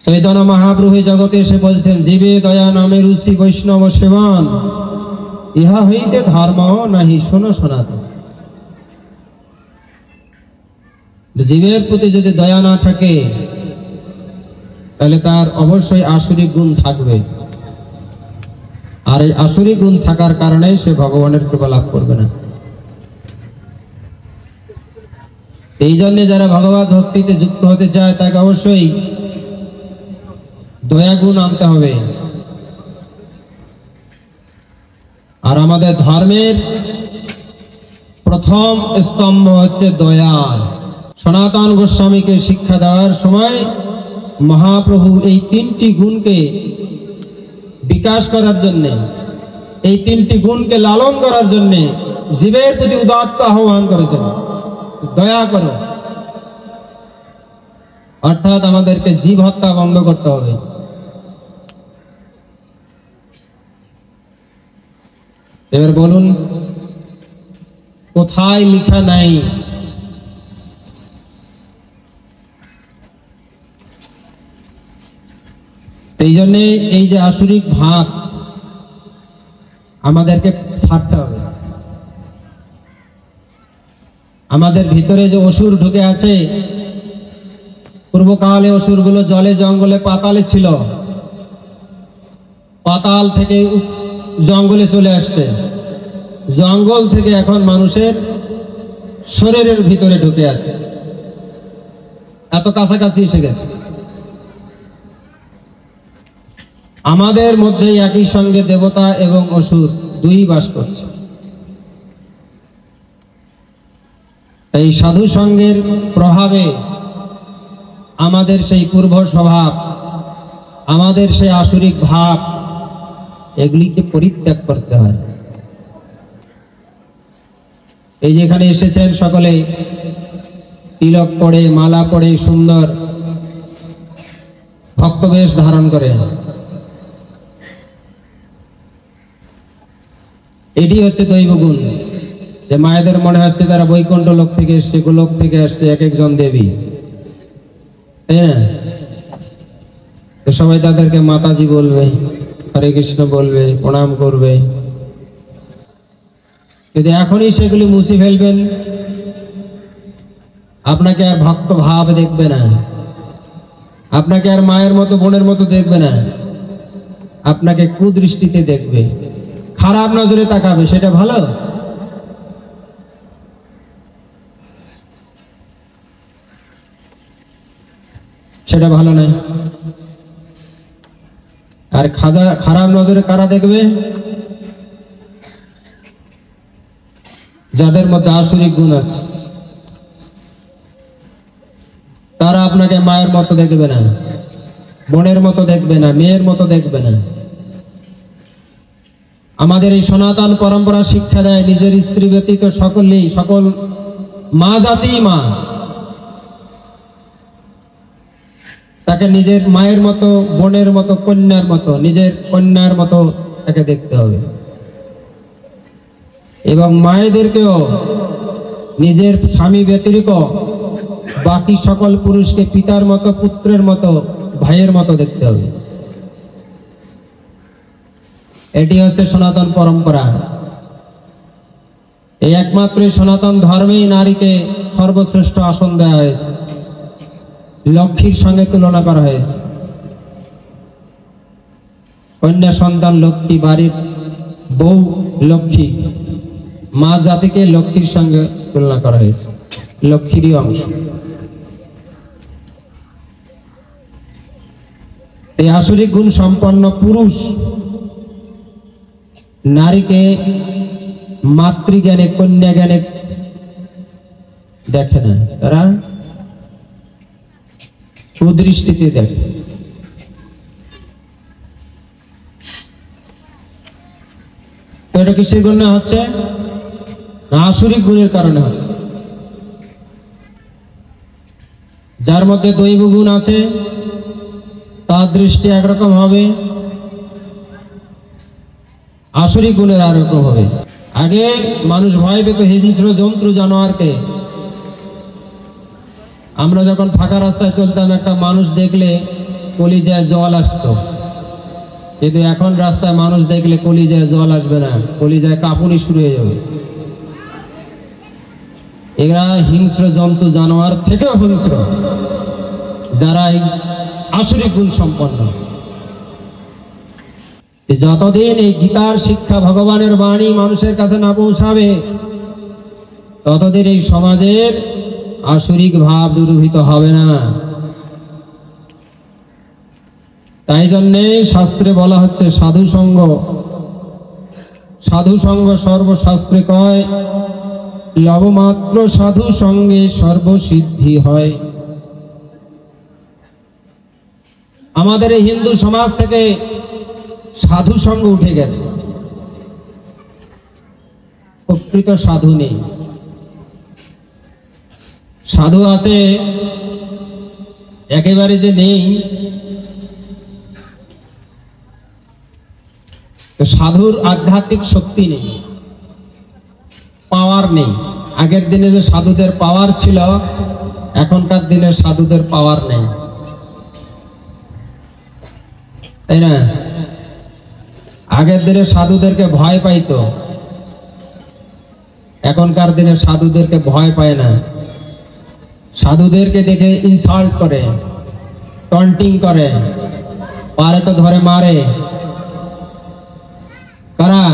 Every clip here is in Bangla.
চৈতন্য মহাপ্রভু জগতে এসে বলছেন, জীবে দয়া নামে রুচি বৈষ্ণব সেবন, ইহা হইতে ধর্ম নাহি শোনো সনাতন। জীবের প্রতি যদি দয়া না থাকে তাহলে তার অবশ্যই আসুরিক গুণ থাকবে, আর এই আসুরিক গুণ থাকার কারণে সে ভগবানের কৃপা লাভ করবে না। এই জন্য যারা ভগবত ভক্তিতে যুক্ত হতে চায় তাকে অবশ্যই দয়া গুণ আনতে হবে। আর আমাদের ধর্মের প্রথম স্তম্ভ হচ্ছে দয়া। সনাতন গোস্বামীকে শিক্ষা দেওয়ার সময় মহাপ্রভু এই তিনটি গুণকে বিকাশ করার জন্য, এই তিনটি গুণকে লালন করার জন্য জীবের প্রতি উদাত্ত আহ্বান করেছেন, দয়া করো। অর্থাৎ আমাদেরকে জীব হত্যা বন্ধ করতে হবে। এবার বলুন, কোথায় লেখা নাই এই জন্য এই যে আসুরিক ভাব আমাদেরকে ছাড়তে হবে। আমাদের ভিতরে যে অসুর ঢুকে আছে, পূর্বকালে অসুরগুলো জলে জঙ্গলে পাতালে ছিল, পাতাল থেকে জঙ্গলে চলে আসছে, জঙ্গল থেকে এখন মানুষের শরীরের ভিতরে ঢুকে আছে, এত কাছাকাছি এসে গেছে। আমাদের মধ্যে একই সঙ্গে দেবতা এবং অসুর দুই বাস করছে। এই সাধু সঙ্গের প্রভাবে আমাদের সেই পূর্ব স্বভাব, আমাদের সেই আসুরিক ভাব, এগুলিকে পরিত্যাগ করতে হয়। এই যেখানে এসেছেন সকলে তিলক পড়ে, মালা পড়ে, সুন্দর ভক্তবেশ ধারণ করে, এটি হচ্ছে দৈব গুণ। যে মায়েদের মনে হচ্ছে তারা বৈকুণ্ঠ লোক থেকে এসছে, গোলোক থেকে আসছে, এক একজন দেবী, তাই না? তো সবাই তাদেরকে মাতাজি বলবে, হরে কৃষ্ণ বলবে, প্রণাম করবে। যদি এখনই সেগুলি মুছে ফেলবেন, আপনাকে আর ভক্ত ভাব দেখবে না, আপনাকে আর মায়ের মতো বোনের মতো দেখবে না, আপনাকে কুদৃষ্টিতে দেখবে, খারাপ নজরে তাকাবে। সেটা ভালো? সেটা ভালো নয়। আর খারাপ নজরে কারা দেখবে? যাদের মধ্যে আসুরিক গুণ আছে, তারা আপনাকে মায়ের মতো দেখবে না, বোনের মতো দেখবে না, মেয়ের মতো দেখবে না। আমাদের এই সনাতন পরম্পরা শিক্ষা দেয়, নিজের স্ত্রী ব্যতীত সকলেই, সকল মা জাতি মা, তাকে নিজের মায়ের মতো, বোনের মতো, কন্যার মতো, নিজের কন্যার মতো তাকে দেখতে হবে। এবং মায়েদেরকেও নিজের স্বামী ব্যতিরিক্ত বাকি সকল পুরুষকে পিতার মতো, পুত্রের মতো, ভাইয়ের মতো দেখতে হবে। এটি হচ্ছে সনাতন পরম্পরা। এই একমাত্র সনাতন ধর্মেই নারীকে সর্বশ্রেষ্ঠ আসন দেওয়া হয়েছে, লক্ষ্মীর সঙ্গে তুলনা করা হয়েছে। কন্যা সন্তান লক্ষ্মী, বাড়ির বউ লক্ষ্মী, মা জাতিকে লক্ষ্মীর সঙ্গে তুলনা করা হয়েছে, লক্ষ্মীরই অংশ। এই আসুরিক গুণ সম্পন্ন পুরুষ নারীকে মাতৃজ্ঞানে, কন্যা জ্ঞানে দেখে না, তারা কুদৃষ্টিতে দেখে। তো এটা কিসের জন্য হচ্ছে? আসুরিক গুণের কারণে হচ্ছে। যার মধ্যে দৈব গুণ আছে তার দৃষ্টি একরকম হবে, আসুরিক গুণের আর রকম হবে। আগে মানুষ ভয় পেত হিংস্র জন্তু জানোয়ারকে। আমরা যখন ফাঁকা রাস্তায় চলতাম, একটা মানুষ দেখলে কলিজায় জল আসতো, কিন্তু এখন রাস্তায় মানুষ দেখলে কলিজায় জল আসবে না, কলিজায় কাঁপুনি শুরু হয়ে যাবে। এরা হিংস্র জন্তু জানোয়ার থেকেও হিংস্র, যারা এই আসরিক গুণ সম্পন্ন। যতদিন এই গীতার শিক্ষা, ভগবানের বাণী মানুষের কাছে না পৌঁছাবে, ততদিন এই সমাজের আসরিক ভাব দূরীভূত হবে না। তাই জন্যে শাস্ত্রে বলা হচ্ছে সাধু সঙ্গ। সাধু সঙ্গ সর্বশাস্ত্রে কয়, লবমাত্র সাধু সঙ্গে সর্বসিদ্ধি হয়। আমাদের এই হিন্দু সমাজ থেকে সাধু সঙ্গ উঠে গেছে, প্রকৃত সাধু নেই। সাধু আছে একেবারে যে নেই, সাধুর আধ্যাত্মিক শক্তি নেই, পাওয়ার নেই। আগের দিনে যে সাধুদের পাওয়ার ছিল, এখনকার দিনে সাধুদের পাওয়ার নেই, তাই না? আগের দিনে সাধুদেরকে ভয় পাইতো, এখনকার দিনে সাধুদেরকে ভয় পায় না। সাধুদেরকে দেখে ইনসাল্ট করে, টন্টিং করে, পারে তো ধরে মারে। কারা?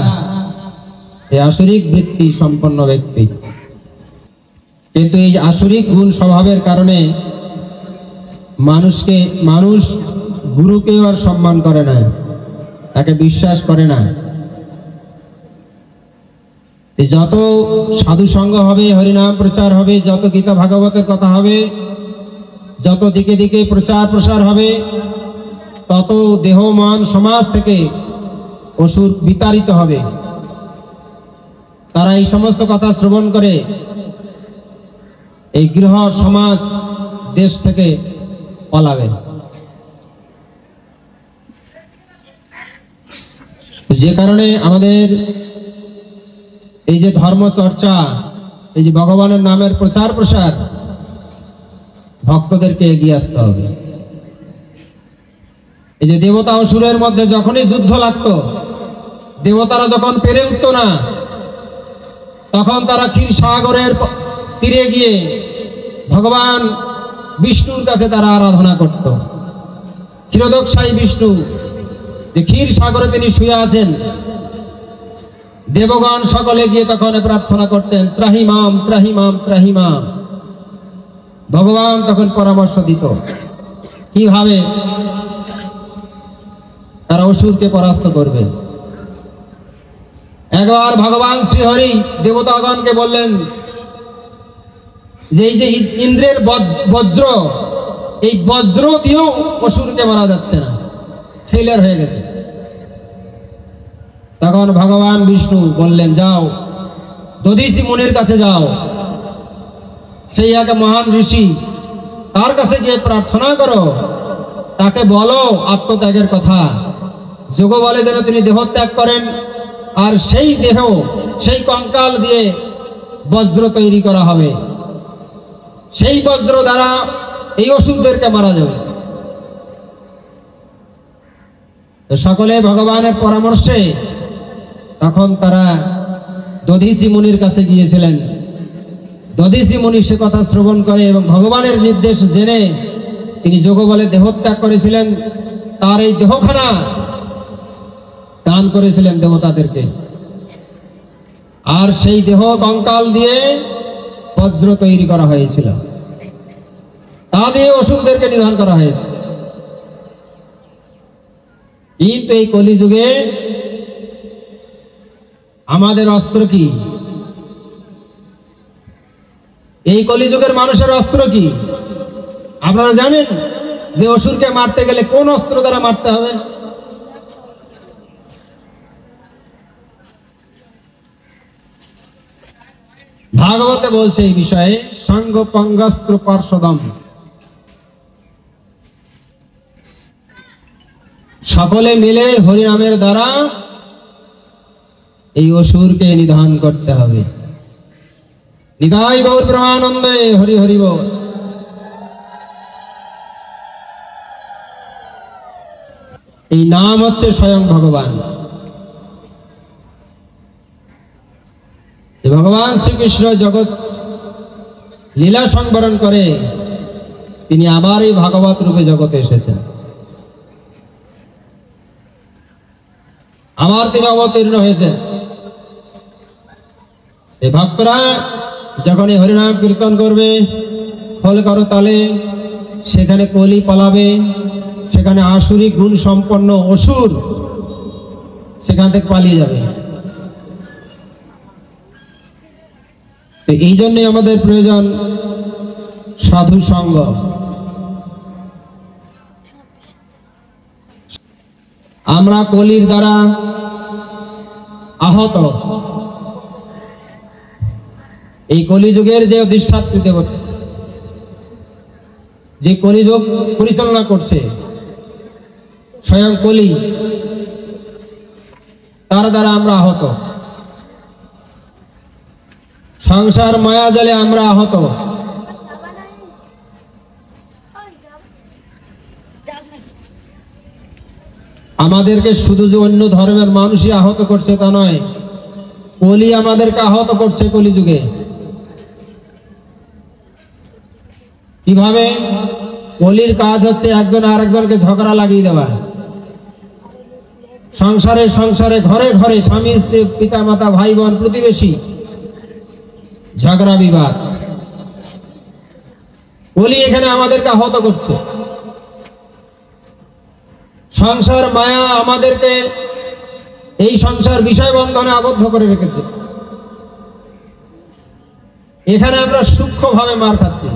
এই আসরিক বৃত্তি সম্পন্ন ব্যক্তি। কিন্তু এই আসরিক গুণ স্বভাবের কারণে মানুষ গুরুকেও আর সম্মান করে না, তাকে বিশ্বাস করে না। যত সাধু সঙ্গ হবে, হরিনাম প্রচার হবে, যত গীতা ভাগবতের কথা হবে, যত দিকে দিকে প্রচার প্রসার হবে, তত দেহ মন সমাজ থেকে অসুর বিতাড়িত হবে। তারা এই সমস্ত কথা শ্রবণ করে এই গৃহ সমাজ দেশ থেকে পালাবে। যে কারণে আমাদের এই যে ধর্ম চর্চা, এই যে ভগবানের নামের প্রচার প্রসার, ভক্তদেরকে এগিয়ে আসতে হবে। এই যে দেবতা অসুরের মধ্যে যখনই যুদ্ধ লাগতো, দেবতারা যখন পেরে উঠতো না, তখন তারা ক্ষীর সাগরের তীরে গিয়ে ভগবান বিষ্ণুর কাছে তারা আরাধনা করত। ক্ষীরোদকশায়ী বিষ্ণু, যে ক্ষীর সাগরে তিনি শুয়ে আছেন, দেবগণ সকলে গিয়ে তখন প্রার্থনা করতেন, ত্রাহিমাম ত্রাহিমাম ত্রাহিমাম। ভগবান তখন পরামর্শ দিত কিভাবে তারা অসুরকে পরাস্ত করবে। একবার ভগবান শ্রীহরি দেবতাগণকে বললেন যে এই যে ইন্দ্রের বজ্র, এই বজ্র দিয়েও অসুরকে মারা যাচ্ছে না, ফেলিয়ার হয়ে গেছে। তখন ভগবান বিষ্ণু বললেন, যাও দধীচি মুনির কাছে যাও, সেই এক মহান ঋষি, তার কাছে গিয়ে প্রার্থনা করো, তাকে বলো আত্মত্যাগের কথা। যোগ বলে যেন তিনি দেহত্যাগ করেন, আর সেই দেহ, সেই কঙ্কাল দিয়ে বজ্র তৈরি করা হবে, সেই বজ্র দ্বারা এই অসুরদেরকে মারা যাবে। সকলে ভগবানের পরামর্শে তখন তারা দধীচি মুনির কাছে গিয়েছিলেন। দধীচি মুনি সে কথা শ্রবণ করে এবং ভগবানের নির্দেশ জেনে তিনি যোগ বলে দেহত্যাগ করেছিলেন। তার এই দেহখানা দান করেছিলেন দেবতাদেরকে, আর সেই দেহ কঙ্কাল দিয়ে বজ্র তৈরি করা হয়েছিল, তা দিয়ে অসুরদেরকে নিধন করা হয়েছে। কিন্তু এই কলিযুগে আমাদের অস্ত্র কি? এই কলিযুগের মানুষের অস্ত্র কি? আপনারা জানেন যে অসুরকে মারতে গেলে কোন অস্ত্র দ্বারা মারতে হবে? ভাগবতে বলছে এই বিষয়ে, সাঙ্গ পঙ্গাস্ত্র পার্শ্বদম। সকলে মিলে হরিনামের দ্বারা এই অসুরকে নিধন করতে হবে। নিতাই গৌর প্রেমানন্দে হরি হরি বল। এই নাম হচ্ছে স্বয়ং ভগবান। ভগবান শ্রীকৃষ্ণ জগৎ লীলা সংবরণ করে তিনি আবার এই ভাগবত রূপে জগতে এসেছেন, আবার তিনি অবতীর্ণ হয়েছেন। এই ভক্তরা যখন এই হরিনাম কীর্তন করবে ফল করো তালে, সেখানে কলি পালাবে, সেখানে আসুরিক গুণ সম্পন্ন অসুর সেখান থেকে পালিয়ে যাবে। তো এই জন্যই আমাদের প্রয়োজন সাধু সঙ্গ। আমরা কলির দ্বারা আহত। এই কলিযুগের যে অধিষ্ঠাত্রী দেবতা, যে কলিযুগ পরিচালনা করছে স্বয়ং কলি, তার দ্বারা আমরা আহত। সংসার মায়া জালে আমরা আহত। আমাদেরকে শুধু যে অন্য ধর্মের মানুষই আহত করছে তা নয়, কলি আমাদেরকে আহত করছে কলিযুগে। কিভাবে? কলির কাজ হচ্ছে একজন আরেকজনকে ঝগড়া লাগিয়ে দেওয়া। সংসারে সংসারে, ঘরে ঘরে, স্বামী স্ত্রী, পিতা মাতা, ভাই বোন, প্রতিবেশী, ঝগড়া বিবাদ। কলি এখানে আমাদেরকে আহত করছে। সংসার মায়া আমাদেরকে এই সংসার বিষয় বন্ধনে আবদ্ধ করে রেখেছে। এখানে আমরা সূক্ষ্মভাবে মার খাচ্ছি,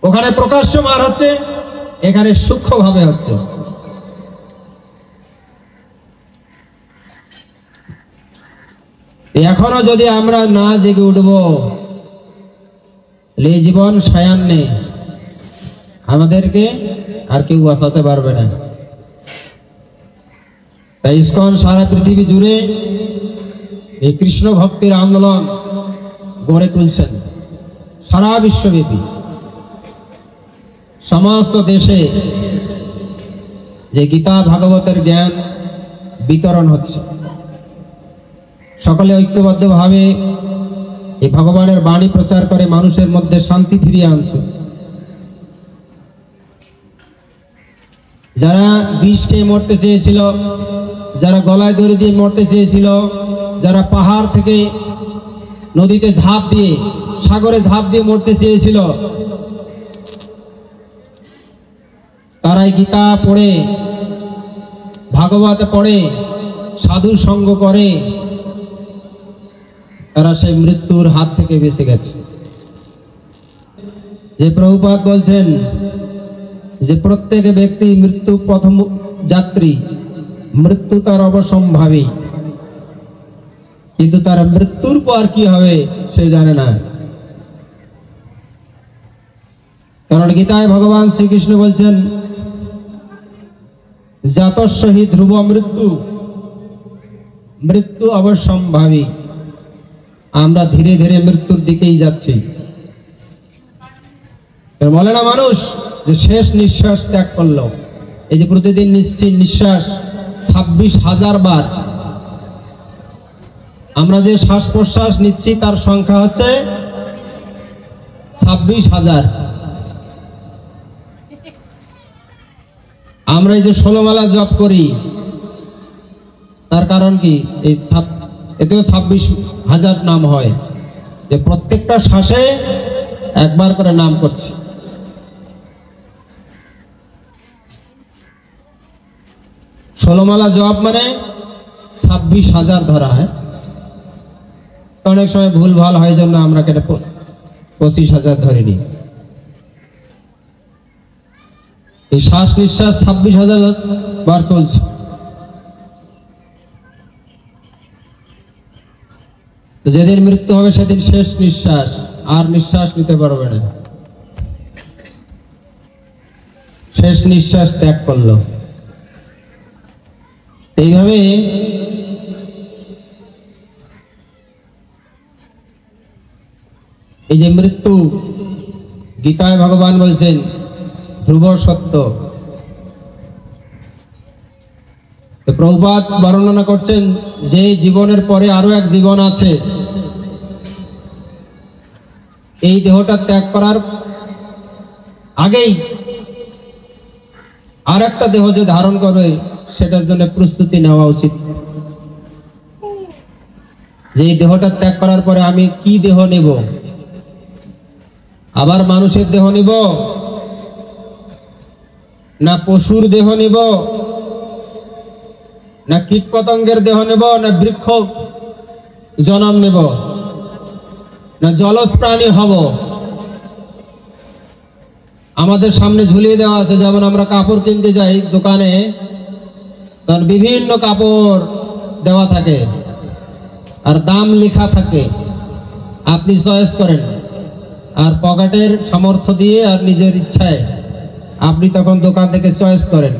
ওখানে প্রকাশ্য মার হচ্ছে, এখানে সূক্ষ্মভাবে হচ্ছে। এখনো যদি আমরা না জেগে উঠবো, এই জীবন সায়ান্নে আমাদেরকে আর কেউ বাঁচাতে পারবে না। তাই ইসকন সারা পৃথিবী জুড়ে এই কৃষ্ণ ভক্তির আন্দোলন গড়ে তুলছেন। সারা বিশ্বব্যাপী সমস্ত দেশে যে গীতা ভাগবতের জ্ঞান বিতরণ হচ্ছে, সকলে ঐক্যবদ্ধভাবে এই ভগবানের বাণী প্রচার করে মানুষের মধ্যে শান্তি ফিরিয়ে আনছে। যারা বিষ খেয়ে মরতে চেয়েছিল, যারা গলায় দড়ি দিয়ে মরতে চেয়েছিল, যারা পাহাড় থেকে নদীতে ঝাঁপ দিয়ে, সাগরে ঝাঁপ দিয়ে মরতে চেয়েছিল, তারাই গীতা পড়ে, ভাগবত পড়ে, সাধু সঙ্গ করে, তারা সেই মৃত্যুর হাত থেকে বেঁচে গেছে। যে প্রভুপাদ বলছেন যে প্রত্যেক ব্যক্তি মৃত্যু প্রথম যাত্রী, মৃত্যু তার অবশ্যম্ভাবী, কিন্তু তার মৃত্যুর পর কি হবে সে জানে না। কারণ গীতায় ভগবান শ্রীকৃষ্ণ বলছেন জাতস্য হি ধ্রুব মৃত্যু, মৃত্যু অবশ্যম্ভাবী। আমরা ধীরে ধীরে মৃত্যুর দিকেই যাচ্ছি। বলে না মানুষ যে শেষ নিঃশ্বাস ত্যাগ করলো, এই যে প্রতিদিন নিচ্ছি নিঃশ্বাস 26,000 বার, আমরা যে শ্বাস প্রশ্বাস নিচ্ছি তার সংখ্যা হচ্ছে 26,000। আমরা এই যে 16 মালা জপ করি তার কারণ কি? এই এতেও 26,000 নাম হয়, যে প্রত্যেকটা শ্বাসে একবার করে নাম করছি। ষোলমালা জপ মানে 26,000 ধরা হয়। অনেক সময় ভুল ভাল হয় জন্য আমরা কেটে 25,000 ধরে নিই। এই শ্বাস নিঃশ্বাস 26,000 বার চলছে। যেদিন মৃত্যু হবে সেদিন শেষ নিঃশ্বাস, আর নিঃশ্বাস নিতে পারবে না। শেষ নিঃশ্বাস ত্যাগ করলো। এইভাবে এই যে মৃত্যু, গীতায় ভগবান বলছেন ধ্রুব সত্য, তো প্রভুপাদ বর্ণনা করছেন যে জীবনের পরে আরো এক জীবন আছে। এই দেহটা ত্যাগ করার আগেই আর একটা দেহ যে ধারণ করবে সেটার জন্য প্রস্তুতি নেওয়া উচিত। যে এই দেহটা ত্যাগ করার পরে আমি কি দেহ নেব? আবার মানুষের দেহ নিব, না পশুর দেহ নিব, না কীট পতঙ্গের দেহ নেব, না বৃক্ষ জন্ম নেব, না জলজ প্রাণী হব? আমাদের সামনে ঝুলিয়ে দেওয়া আছে, যেমন আমরা কাপড় কিনতে যাই দোকানে, তার বিভিন্ন কাপড় দেওয়া থাকে আর দাম লেখা থাকে, আপনি চয়েস করেন আর পকেটের সামর্থ্য দিয়ে আর নিজের ইচ্ছায় আপনি তখন দোকান থেকে চয়েস করেন।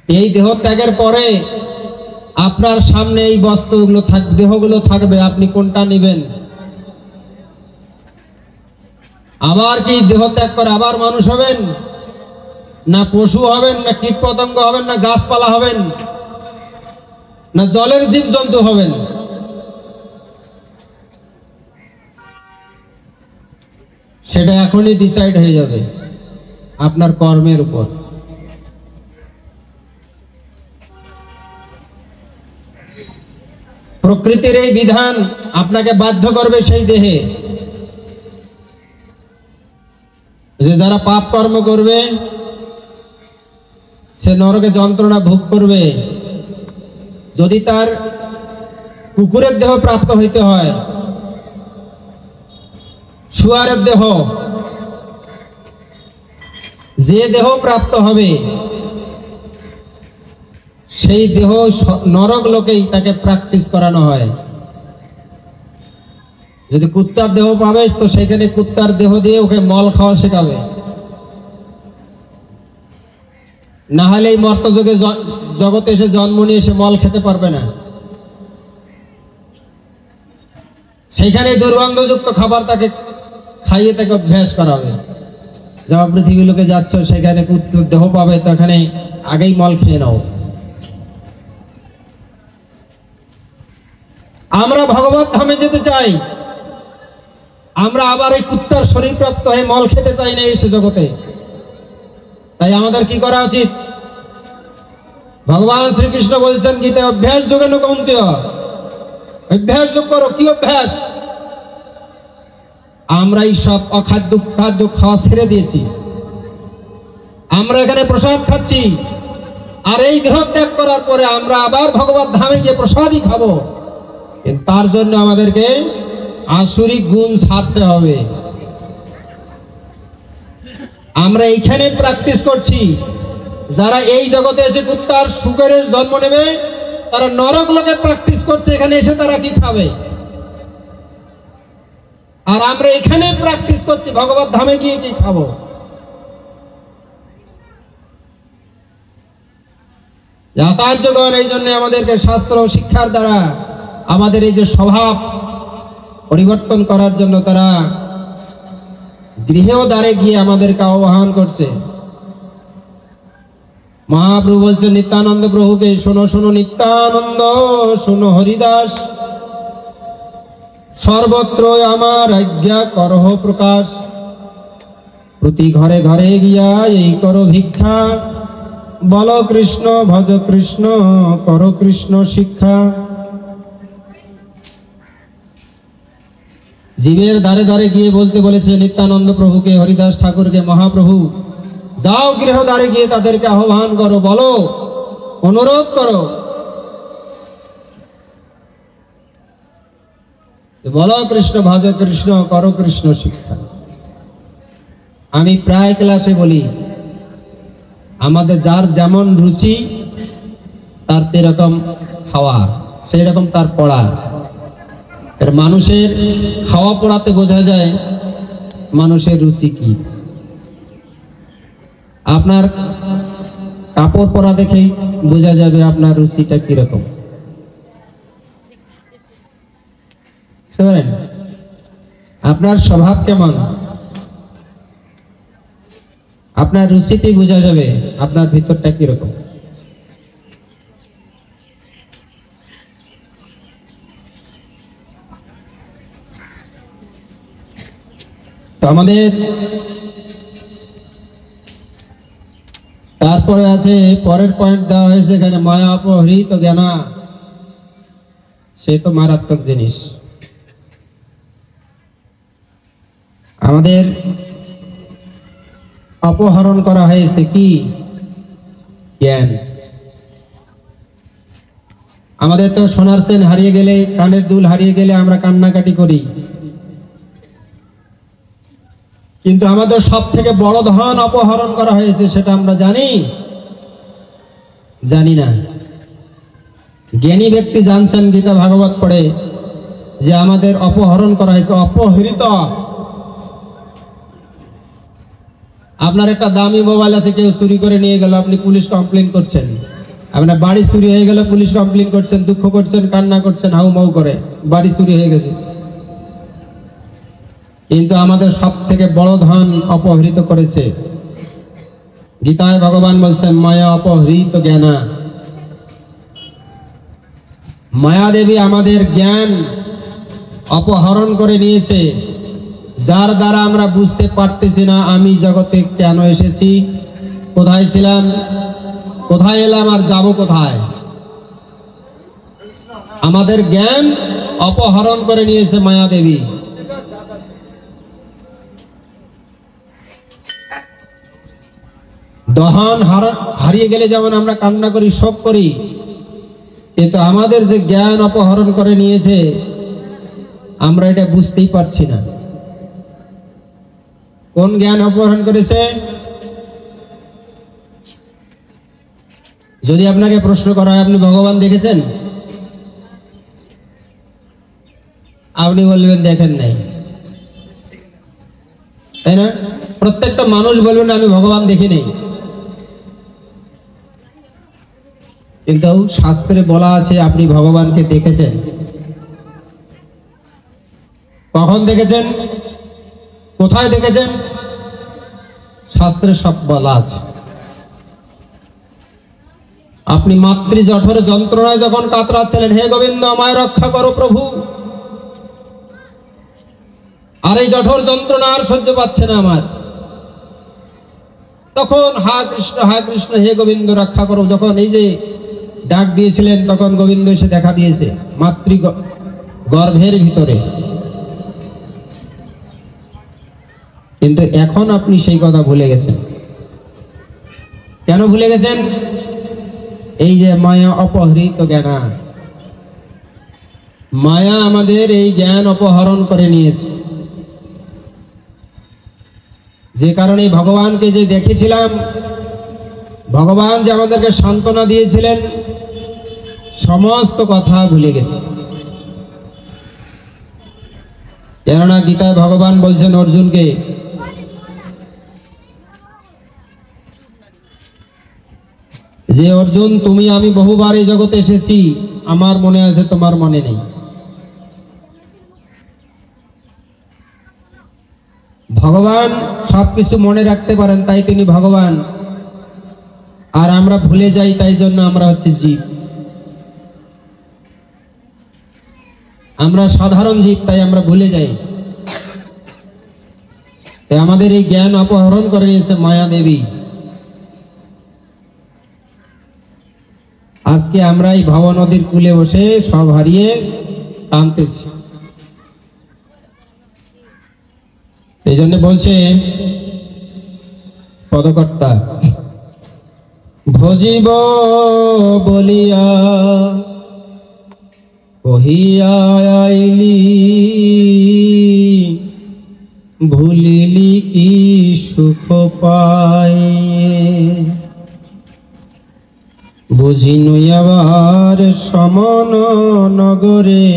এই দেহ ত্যাগের পরে আপনার সামনে এই বস্তুগুলো দেহগুলো থাকবে, আপনি কোনটা নেবেন? আবার কি দেহ ত্যাগ করে আবার মানুষ হবেন, না পশু হবেন, না কীট পতঙ্গ হবেন, না গাছপালা হবেন, না জলের জীব জন্তু হবেন? সেটা এখনই ডিসাইড হয়ে যাবে আপনার কর্মের উপর। প্রকৃতির এই বিধান আপনাকে বাধ্য করবে সেই দেহে, যে যারা পাপ কর্ম করবে সে নরকে যন্ত্রণা ভোগ করবে। যদি তার কুকুরের দেহ প্রাপ্ত হইতে হয়, শুয়ারের দেহ, যে দেহ প্রাপ্ত হবে সেই দেহ নরক লোকেই তাকে প্র্যাকটিস করানো হয়। যদি কুত্তার দেহ পাবে তো সেখানে কুত্তার দেহ দিয়ে ওকে মল খাওয়া শেখাবে, না হলে এই মর্ত জগতে এসে জন্ম নিয়ে এসে মল খেতে পারবে না। সেইখানে দুর্গন্ধযুক্ত খাবার তাকে খাইয়ে তাকে অভ্যাস করাবে। যখন পৃথিবী লোকে যাচ্ছ সেখানে কুত্তার দেহ পাবে, তখন আগেই মল খেয়ে নাও। আমরা ভগবত ধামে যেতে চাই, আমরা আবার এই কুত্তার শরীর প্রাপ্ত হয়ে মল খেতে চাই না এসে জগতে। তাই আমাদের কি করা উচিত? ভগবান শ্রীকৃষ্ণ বলছেন গীতায়, অভ্যাস যোগেন কৌন্তেয়, অভ্যাস যোগ করো। কি অভ্যাস? আমরা এই সব অখাদ্য খাদ্য খাওয়া ছেড়ে দিয়েছি, আমরা এখানে প্রসাদ খাচ্ছি, আর এই দেহ ত্যাগ করার পরে আমরা আবার ভগবত ধামে গিয়ে প্রসাদই খাবো। তার জন্য আমাদেরকে আসুরিক গুণ ছাড়তে হবে। আমরা এইখানে প্র্যাকটিস করছি। যারা এই জগতে এসে কুত্তার শুকরের জন্ম নেবে তারা নরক লোকে প্র্যাকটিস করছে, এখানে এসে তারা কি খাবে? আর আমরা এখানে প্র্যাকটিস করছি ভগবত ধামে গিয়ে কি খাবো? আচার্যগণ এই জন্য আমাদেরকে শাস্ত্র শিক্ষার দ্বারা আমাদের এই যে স্বভাব পরিবর্তন করার জন্য তারা গৃহেও দ্বারে গিয়ে আমাদেরকে আহ্বান করছে। মহাপ্রভু বলছে নিত্যানন্দ প্রভুকে, শোনো শোনো নিত্যানন্দ, শোনো হরিদাস, সর্বত্র আমার আজ্ঞা করহ প্রকাশ, প্রতি ঘরে ঘরে গিয়া এই করো ভিক্ষা, বল কৃষ্ণ ভজ কৃষ্ণ করো কৃষ্ণ শিক্ষা। জীবের দ্বারে দ্বারে গিয়ে বলতে বলেছে নিত্যানন্দ প্রভুকে, হরিদাস ঠাকুরকে, মহাপ্রভু যাও গৃহ দ্বারে গিয়ে তাদেরকে আহ্বান করো, বলো, অনুরোধ করো, বলো কৃষ্ণ ভজ কৃষ্ণ করো কৃষ্ণ শিক্ষা। আমি প্রায় ক্লাসে বলি, আমাদের যার যেমন রুচি তার সেরকম খাওয়া, সেই রকম তার পড়া। মানুষের খাওয়া পড়াতে বোঝা যায় মানুষের রুচি কি। আপনার কাপড় পরা দেখেই বোঝা যাবে আপনার রুচিটা কিরকম। আপনার স্বভাব কেমন, আপনার রুচিতেই বোঝা যাবে আপনার ভিতরটা কিরকম। তো আমাদের তারপরে আছে, পরের পয়েন্ট দেওয়া হয়েছে এখানে, মায়া অপহৃত জ্ঞানা। সে তো মারাত্মক জিনিস। আমাদের অপহরণ করা হয়েছে কি? জ্ঞান। আমাদের তো সোনার চেন হারিয়ে গেলে, কানের দুল হারিয়ে গেলে আমরা কান্নাকাটি করি, কিন্তু আমাদের সব থেকে বড় ধন অপহরণ করা হয়েছে, সেটা আমরা জানি? জানি না। জ্ঞানী ব্যক্তি জানছেন, গীতা ভাগবত পড়ে, যে আমাদের অপহরণ করা হয়েছে, অপহৃত। আপনার একটা দামি মোবাইল আছে, কেউ চুরি করে নিয়ে গেল, আপনি পুলিশ কমপ্লেন করছেন। আপনার বাড়ি চুরি হয়ে গেল, পুলিশ কমপ্লেন করছেন, দুঃখ করছেন, কান্না করছেন, হাউ মাউ করে, বাড়ি চুরি হয়ে গেছে। কিন্তু আমাদের সব থেকে বড় ধন অপহৃত করেছে। গীতায় ভগবান বলছেন, মায়া অপহৃত জ্ঞানা। মায়া দেবী আমাদের জ্ঞান অপহরণ করে নিয়েছে, যার দ্বারা আমরা বুঝতে পারতেছি না আমি জগতে কেন এসেছি, কোথায় ছিলাম, কোথায় এলাম, আর যাব কোথায়। আমাদের জ্ঞান অপহরণ করে নিয়েছে মায়া দেবী। দহন হারিয়ে গেলে যেমন আমরা কান্না করি, শোক করি, কিন্তু আমাদের যে জ্ঞান অপহরণ করে নিয়েছে, আমরা এটা বুঝতেই পারছি না। কোন জ্ঞান অপহরণ করেছে? যদি আপনাকে প্রশ্ন করা হয়, আপনি ভগবান দেখেছেন? আপনি বলবেন দেখেন নাই, তাই না? প্রত্যেকটা মানুষ বলবেন আমি ভগবান দেখি নাই। কিন্তু শাস্ত্রে বলা আছে আপনি ভগবানকে দেখেছেন। কখন দেখেছেন, কোথায় দেখেছেন? শাস্ত্রে সব বলা আছে। আপনি মাতৃ জঠর যন্ত্রণায় যখন কাতরাচ্ছিলেন, হে গোবিন্দ আমায় রক্ষা করো প্রভু, আর এই জঠর যন্ত্রণা আর সহ্য পাচ্ছে না আমার, তখন হা কৃষ্ণ হে গোবিন্দ রক্ষা করো, যখন এই যে ডাক দিয়েছিলেন, তখন গোবিন্দ এসে দেখা দিয়েছে মাতৃ গর্ভের ভিতরে। কিন্তু এখন আপনি সেই কথা ভুলে গেছেন। কেন ভুলে গেছেন? এই যে মায়া অপহৃত জ্ঞানা, মায়া আমাদের এই জ্ঞান অপহরণ করে নিয়েছে। যে কারণে ভগবানকে যে দেখেছিলাম, ভগবান যে আমাদেরকে সান্ত্বনা দিয়েছিলেন, সমস্ত কথা ভুলে গেছি। কেননা গীতায় ভগবান বলছেন অর্জুনকে, যে অর্জুন তুমি আমি বহুবার এই জগতে এসেছি, আমার মনে আছে তোমার মনে নেই। ভগবান সবকিছু মনে রাখতে পারেন, তাই তিনি ভগবান, আর আমরা ভুলে যাই, তাই জন্য আমরা হচ্ছে জীব। আমরা সাধারণ জীব, তাই আমরা ভুলে যাই। তাই আমাদের এই জ্ঞান অপহরণ করে নিয়েছে মায়া দেবী। আজকে আমরা এই ভব নদীর কূলে বসে সব হারিয়ে টানতেছি। এই জন্য বলছে পদকর্তা, ভজিব বলিয়া কহিয়া আইলি, ভুলিলি কি সুখ পাই, বুঝিনু আবার সমন নগরে,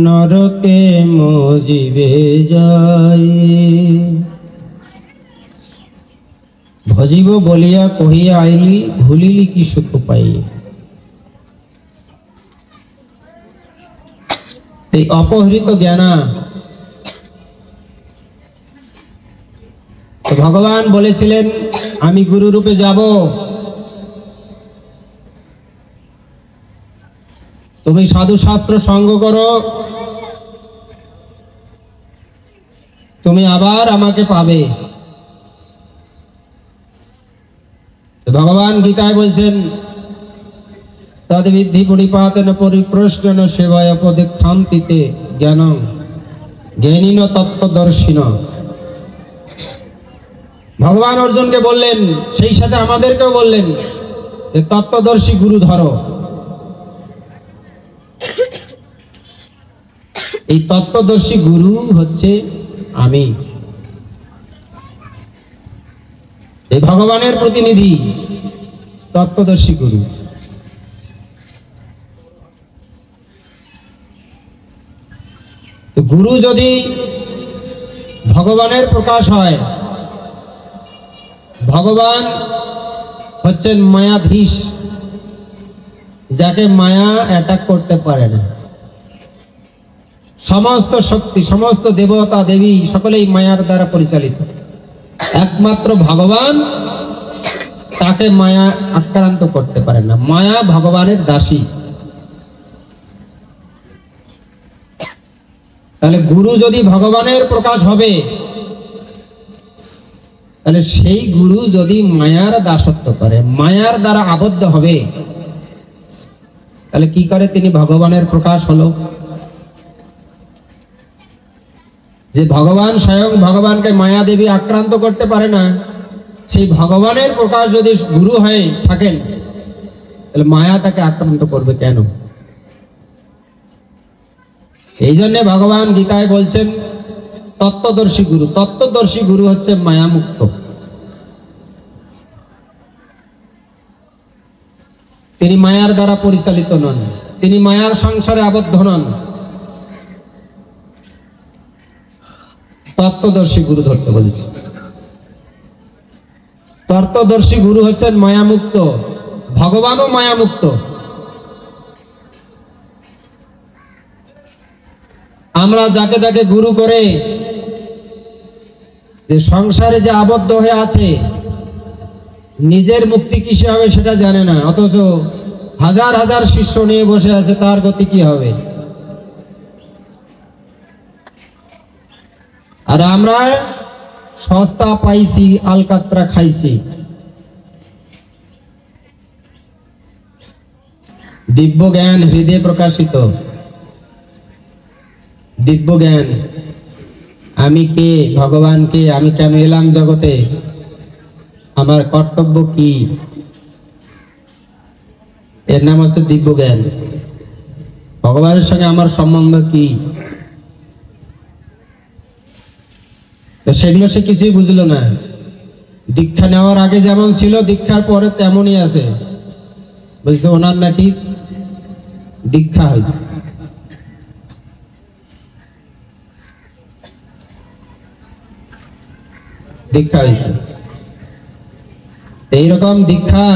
নরকে মজিবে যাই। ভজিব বলিয়া কহিয়া আইলি, ভুলিলি কি সুখ পাই। এই অপহৃত জ্ঞানা তো ভগবান বলেছিলেন আমি গুরু রূপে যাব, তুমি সাধু শাস্ত্র সঙ্গ করো, তুমি আবার আমাকে পাবে। ভগবান গীতায় বলছেন তদ্বিদ্ধি পরিপাতেন পরিপ্রশ্ন সেবায় পদক্ষান্তিতে জ্ঞানং জ্ঞানীন তত্ত্বদর্শিন। ভগবান অর্জুনকে বললেন, সেই সাথে আমাদেরকেও বললেন যে তত্ত্বদর্শী গুরু ধরো। এই তত্ত্বদর্শী গুরু হচ্ছে আমি, এই ভগবানের প্রতিনিধি তত্ত্বদর্শী গুরু। গুরু যদি ভগবানের প্রকাশ হয়, ভগবান হচ্ছেন মায়াধীশ, যাকে মায়া অ্যাটাক করতে পারে না। সমস্ত শক্তি, সমস্ত দেবতা দেবী সকলেই মায়ার দ্বারা পরিচালিত। একমাত্র ভগবান, তাকে মায়া আক্রান্ত করতে পারে না। মায়া ভগবানের দাসী। তাহলে গুরু যদি ভগবানের প্রকাশ হবে, তাহলে সেই গুরু যদি মায়ার দাসত্ব করে, মায়ার দ্বারা আবদ্ধ হবে, তাহলে কি করে তিনি ভগবানের প্রকাশ হলো? যে ভগবান স্বয়ং ভগবানকে মায়া দেবী আক্রান্ত করতে পারে না, সেই ভগবানের প্রকাশ যদি গুরু হয়ে থাকেন, তাহলে মায়া তাকে আক্রান্ত করবে কেন? এই জন্য ভগবান গীতায় বলছেন তত্ত্বদর্শী গুরু। তত্ত্বদর্শী গুরু হচ্ছে মায়া মুক্ত। তিনি মায়ার দ্বারা পরিচালিত নন, তিনি মায়ার সংসারে আবদ্ধ নন। তত্ত্বদর্শী গুরু ধরতে বলেছে। তত্ত্বদর্শী গুরু হচ্ছেন মায়ামুক্ত, ভগবানও মায়ামুক্ত। আমরা যাকে তাকে গুরু করে যে সংসারে যে আবদ্ধ হয়ে আছে, নিজের মুক্তি কিসে হবে সেটা জানে না, অথচ হাজার হাজার শিষ্য নিয়ে বসে আছে, তার গতি কি হবে? আর আমরা সস্তা পাইছি, আলকাতরা খাইছি। দিব্য জ্ঞান হৃদয়ে প্রকাশিত। দিব্য জ্ঞান, আমি কে, ভগবান কে, আমি কেন এলাম জগতে, আমার কর্তব্য কি, এর নাম হচ্ছে দিব্য জ্ঞান। ভগবানের সঙ্গে আমার সম্বন্ধ কি, তো সেগুলো সে কিছুই বুঝলো না। দীক্ষা নেওয়ার আগে যেমন ছিল, দীক্ষার পরে তেমনই আছে। বলছে ওনার নাকি দীক্ষা হয়েছে। দীক্ষা হয়েছে। এইরকম দীক্ষা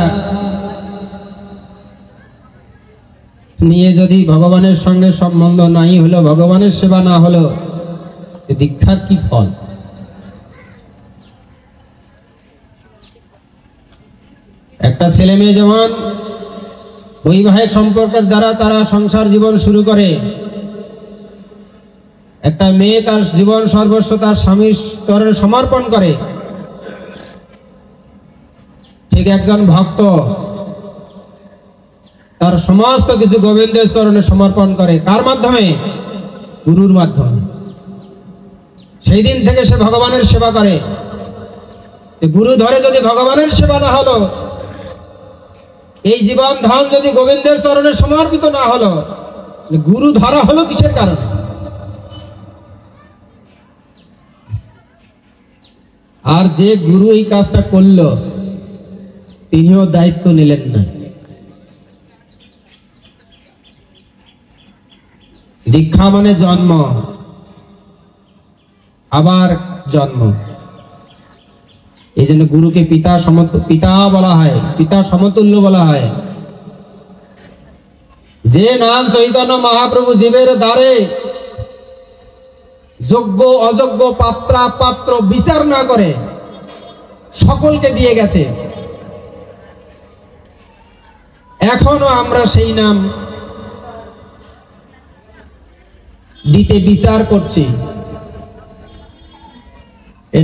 নিয়ে যদি ভগবানের সঙ্গে সম্বন্ধ নাই হলো, ভগবানের সেবা না হলো, দীক্ষার কি ফল? একটা ছেলে মেয়ে যেমন বৈবাহিক সম্পর্কের দ্বারা তারা সংসার জীবন শুরু করে, একটা মেয়ে তার জীবন সর্বস্ব তার স্বামীর চরণে সমর্পণ করে, ঠিক একজন ভক্ত তার সমস্ত কিছু গোবিন্দের চরণে সমর্পণ করে। কার মাধ্যমে? গুরুর মাধ্যমে। সেই দিন থেকে সে ভগবানের সেবা করে। গুরু ধরে যদি ভগবানের সেবা না হলো, এই জীবন ধন যদি গোবিন্দের চরণে সমর্পিত না হলো, গুরু ধরা হলো কিসের কারণে? আর যে গুরু এই কাজটা করলো, তিনিও দায়িত্ব নিলেন না। দীক্ষা মানে জন্ম, আবার জন্ম। এই জন্য গুরুকে পিতা বলা হয়, পিতা সমতুল্য বলা হয়। যে নাম চৈতন্য মহাপ্রভু জীবের দ্বারে যোগ্য অযোগ্য পাত্র বিচার না করে সকলকে দিয়ে গেছে। এখনো আমরা সেই নাম দিতে বিচার করছি,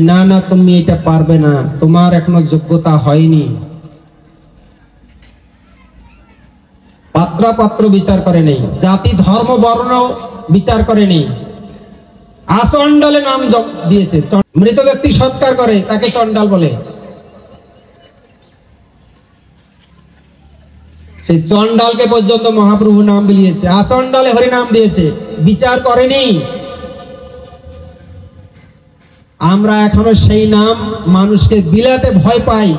না না তুমি এটা পারবে না, তোমার এখনো যোগ্যতা হয়নি। পাত্র বিচার করে নেই, জাতি ধর্ম বর্ণ বিচার করে নেই, আচণ্ডালে নাম দিয়েছে। মৃত ব্যক্তি সৎকার করে তাকে চণ্ডাল বলে। সেই চণ্ডালকে পর্যন্ত মহাপ্রভু নাম বিলিয়েছে, আচণ্ডালে হরি নাম দিয়েছে, বিচার করেনি। আমরা এখনো সেই নাম মানুষকে বিলাতে ভয় পাই।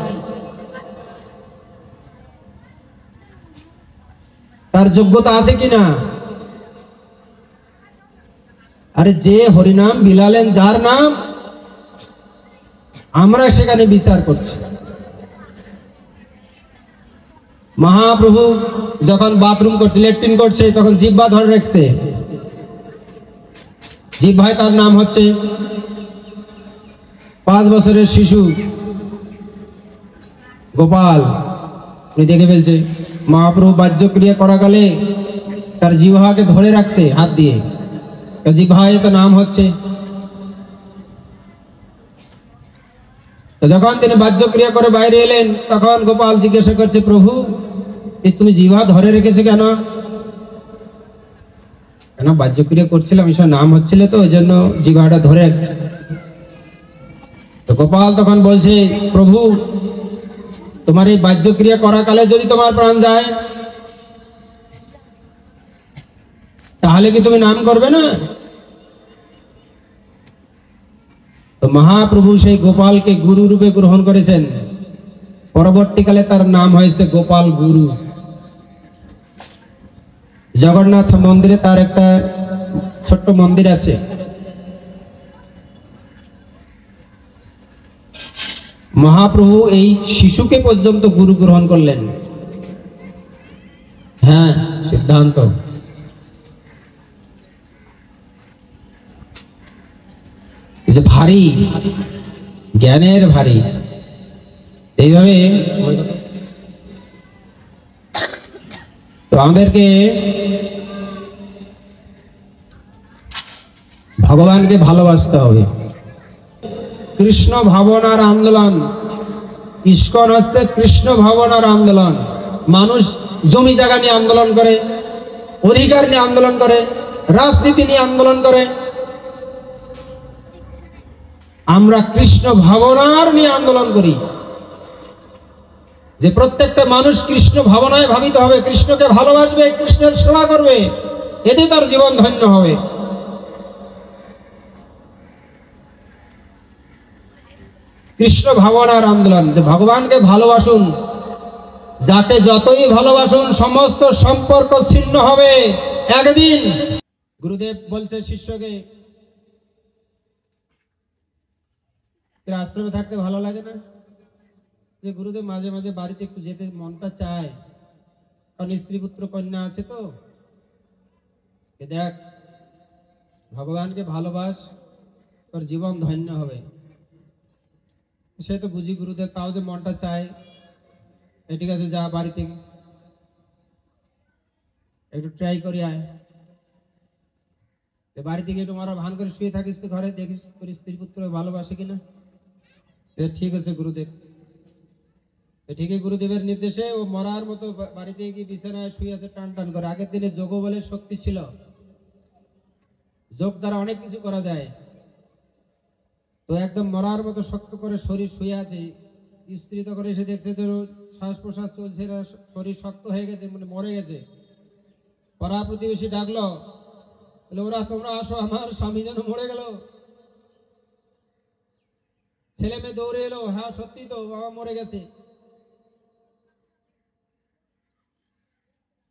তার যোগ্যতা আছে কিনা? আরে যে হরিনাম বিলালেন, যার নাম, আমরা সেখানে বিচার করছি। মহাপ্রভু যখন বাথরুম করছে, ল্যাট্রিন করছে, তখন জিহ্বা ধরে রাখছে। জিহ্বায় তার নাম হচ্ছে 5 বছরের শিশু গোপাল, দেখে ফেলছে। মহাপ্রভু বাহ্যক্রিয়া করাকালে তার জিহ্বাকে ধরে রাখছে হাত দিয়ে, জিহ্বায় তো নাম হচ্ছে। তো যখন তিনি বাহ্যক্রিয়া করে বাইরে এলেন, তখন গোপাল জিজ্ঞাসা করছে, প্রভু তুমি জিহ্বা ধরে রেখেছো কেন? কেন বাহ্যক্রিয়া করছিলাম, এসব নাম হচ্ছিল তো ওই জন্য জিহ্বাটা ধরে রাখছে। তো গোপাল তখন বলছে, প্রভু তোমার এই বাহ্যক্রিয়া করাকালে যদি তোমার প্রাণ যায়, তাহলে কি তুমি নাম করবে না? তো মহাপ্রভু সেই গোপালকে গুরু রূপে গ্রহণ করেছেন। পরবর্তীকালে তার নাম হয়েছে গোপাল গুরু। জগন্নাথ মন্দিরে তার একটা ছোট্ট মন্দির আছে। মহাপ্রভু এই শিশুকে পর্যন্ত গুরু গ্রহণ করলেন। হ্যাঁ, সিদ্ধান্ত। যে ভারী জ্ঞানের ভারী, এইভাবে তো আমাদেরকে ভগবানকে ভালোবাসতে হবে। কৃষ্ণ ভাবনার আন্দোলন, ইস্কন হচ্ছে কৃষ্ণ ভাবনার আন্দোলন। মানুষ জমি জায়গা নিয়ে আন্দোলন করে, অধিকার নিয়ে আন্দোলন করে, রাজনীতি নিয়ে আন্দোলন করে। আমরা কৃষ্ণ ভাবনার নিয়ে আন্দোলন করি, যে প্রত্যেকটা মানুষ কৃষ্ণ ভাবনায় ভাবিত হবে, কৃষ্ণকে ভালোবাসবে, কৃষ্ণের সেবা করবে, এতে তার জীবন ধন্য হবে। কৃষ্ণ ভাবনার আন্দোলন, যে ভগবানকে ভালোবাসুন, যাকে যতই ভালোবাসুন সমস্ত সম্পর্ক ছিন্ন হবে একদিন। গুরুদেব বলছে শিষ্যকে, আশ্রমে থাকতে ভালো লাগে না? যে গুরুদেব মাঝে মাঝে বাড়িতে একটু যেতে মনটা চায়, কারণ স্ত্রী পুত্র কন্যা আছে। তো দেখ, ভগবানকে ভালোবাস, তোর জীবন ধন্য হবে। সে তো বুঝি গুরুদেব, তাও যে মনটা চায়, ঠিক আছে যা বাড়িতে একটু ট্রাই করি আয়। বাড়ি থেকে একটু মারা ভান করে শুয়ে থাকিস, তো ঘরে দেখিস তোর স্ত্রী পুত্র ভালোবাসে কিনা। ঠিক আছে গুরুদেব। ঠিকই গুরুদেবের নির্দেশে ও মরার মতো বাড়িতে গিয়ে বিছানায় শুয়ে আছে, টান টান করে। আগের দিনে যোগ বলে শক্তি ছিল, যোগ দ্বারা অনেক কিছু করা যায়। তো একদম মরার মতো শক্ত করে শরীর শুয়ে আছে। স্ত্রী তখন এসে দেখছে যে শ্বাস প্রশ্বাস চলছে না, শরীর শক্ত হয়ে গেছে, মানে মরে গেছে। পাড়া প্রতিবেশী ডাকলো, বলে ওরা তোমরা আসো, আমার স্বামী যেন মরে গেল। ছেলে মেয়ে দৌড়ে এলো, হ্যাঁ সত্যি তো, বাবা মরে গেছে।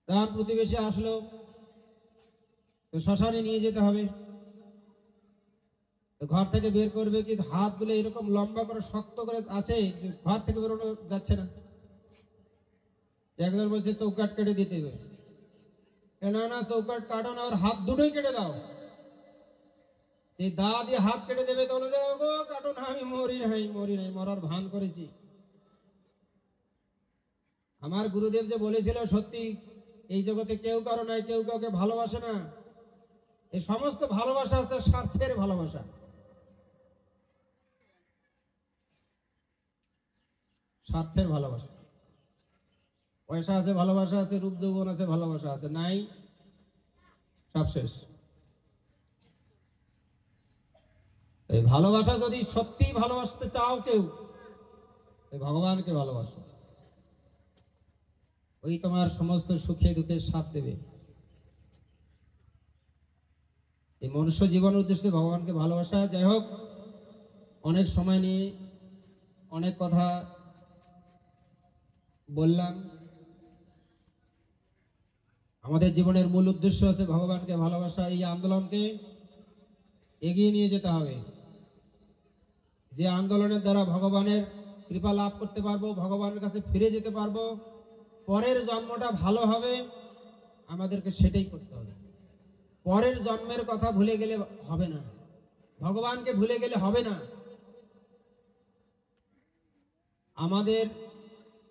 তার প্রতিবেশী আসলো, তো শ্মশানে নিয়ে যেতে হবে। ঘর থেকে বের করবে, কিন্তু হাতগুলো এরকম লম্বা করে শক্ত করে আছে, ঘর থেকে বেরোনো যাচ্ছে না। একজন বলছে চৌকাট কেটে দিতে হবে। না না, চৌকাট কাটো না, ওর হাত দুটোই কেটে দাও। এই দা দিয়ে হাত কেটে দেবে, তো বলে গো কাটো না, আমি মরি নাই, মরার ভান করেছি। আমার গুরুদেব যে বলেছিল, সত্যি এই জগতে কেউ কারো নাই, কেউ কাউকে ভালোবাসে না। এই সমস্ত ভালোবাসা আছে স্বার্থের ভালোবাসা। স্বার্থের ভালোবাসা। পয়সা আছে ভালোবাসা আছে, রূপ যৌবন আছে ভালোবাসা আছে, নাই সব শেষ। এই ভালোবাসা যদি সত্যি ভালোবাসতে চাও কেউ, ভগবানকে ভালোবাসো, ওই তোমার সমস্ত সুখে দুঃখে সাথ দেবে। এই মনুষ্য জীবনের উদ্দেশ্যে ভগবানকে ভালোবাসা। যাই হোক, অনেক সময় নিয়ে অনেক কথা বললাম। আমাদের জীবনের মূল উদ্দেশ্য আছে ভগবানকে ভালোবাসা। এই আন্দোলনকে এগিয়ে নিয়ে যেতে হবে। যে আন্দোলনের দ্বারা ভগবানের কৃপা লাভ করতে পারবো, ভগবানের কাছে ফিরে যেতে পারবো, পরের জন্মটা ভালো হবে, আমাদেরকে সেটাই করতে হবে। পরের জন্মের কথা ভুলে গেলে হবে না, ভগবানকে ভুলে গেলে হবে না। আমাদের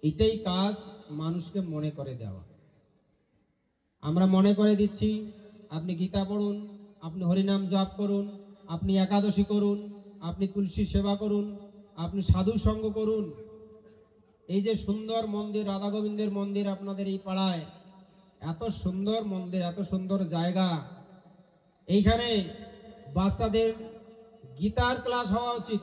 এটাই কাজ, মানুষকে মনে করে দেওয়া। আমরা মনে করে দিচ্ছি, আপনি গীতা পড়ুন, আপনি হরিনাম জপ করুন, আপনি একাদশী করুন, আপনি তুলসী সেবা করুন, আপনি সাধু সঙ্গ করুন। এই যে সুন্দর মন্দির, রাধা গোবিন্দের মন্দির আপনাদের এই পাড়ায়, এত সুন্দর মন্দির, এত সুন্দর জায়গা, এইখানে বাচ্চাদের গীতার ক্লাস হওয়া উচিত।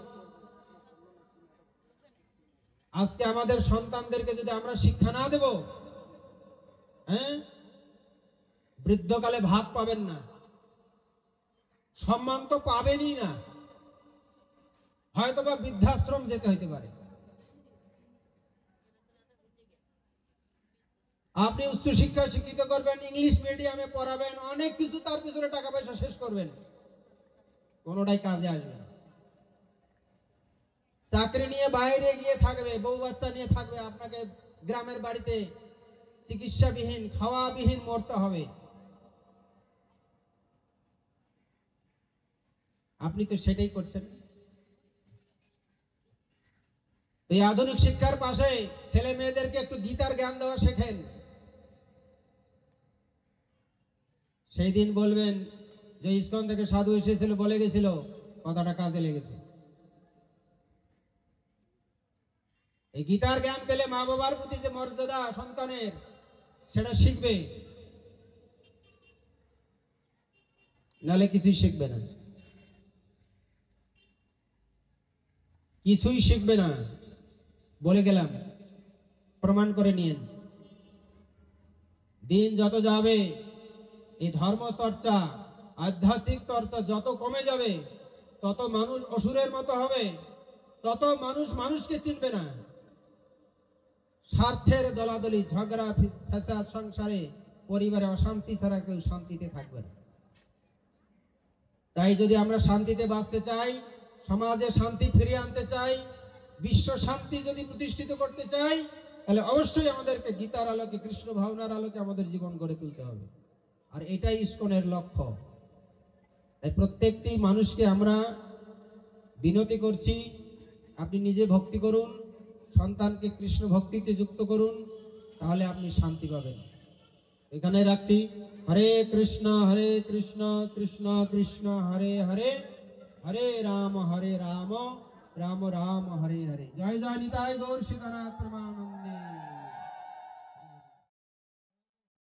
আজকে আমাদের সন্তানদেরকে যদি আমরা শিক্ষা না দেব, বৃদ্ধকালে ভাত পাবেন না, সম্মান তো পাবেনই না, হয়তোবা বৃদ্ধাশ্রম যেতে হইতে পারে। আপনি উচ্চ শিক্ষা শিক্ষিত করবেন, ইংলিশ মিডিয়ামে পড়াবেন, অনেক কিছু, তার পিছনে টাকা পয়সা শেষ করবেন, কোনোটাই কাজে আসবে না। চাকরি নিয়ে বাইরে গিয়ে থাকবে, বউ বাচ্চা নিয়ে থাকবে, আপনাকে গ্রামের বাড়িতে চিকিৎসাবিহীন, খাওয়াবিহীন মরতে হবে। আপনি তো সেটাই করছেন। এই আধুনিক শিক্ষার পাশে ছেলে মেয়েদেরকে একটু গীতার জ্ঞান দেওয়া শেখেন। সেই দিন বলবেন যে ইসকন থেকে সাধু এসেছিল, বলে গেছিল, কথাটা কাজে লেগেছে। এই গীতার জ্ঞান পেলে মা বাবার প্রতি যে মর্যাদা সন্তানের, সেটা শিখবে, নালে কিছুই শিখবে না, কিছুই শিখবে না, বলে গেলাম, প্রমাণ করে নিয়েন। দিন যত যাবে, এই ধর্ম চর্চা, আধ্যাত্মিক চর্চা যত কমে যাবে, তত মানুষ অসুরের মতো হবে, তত মানুষ মানুষকে চিনবে না। স্বার্থের দলাদলি, ঝগড়া ফ্যাসাদ সংসারে, পরিবারে অশান্তি ছাড়া কেউ শান্তিতে থাকবে না। তাই যদি আমরা শান্তিতে বাঁচতে চাই, সমাজে শান্তি ফিরিয়ে আনতে চাই, বিশ্ব শান্তি যদি প্রতিষ্ঠিত করতে চাই, তাহলে অবশ্যই আমাদেরকে গীতার আলোকে, কৃষ্ণ ভাবনার আলোকে আমাদের জীবন গড়ে তুলতে হবে। আর এটাই ইসকনের লক্ষ্য। তাই প্রত্যেকটি মানুষকে আমরা বিনতি করছি, আপনি নিজে ভক্তি করুন, সন্তানকে কৃষ্ণ ভক্তিতে যুক্ত করুন, তাহলে আপনি শান্তি পাবেন। এখানে রাখছি। হরে কৃষ্ণ কৃষ্ণ কৃষ্ণ হরে হরে, হরে রাম রাম রাম হরে হরে। জয় জয় নিতাই গৌর সীতানাথ প্রেমানন্দে।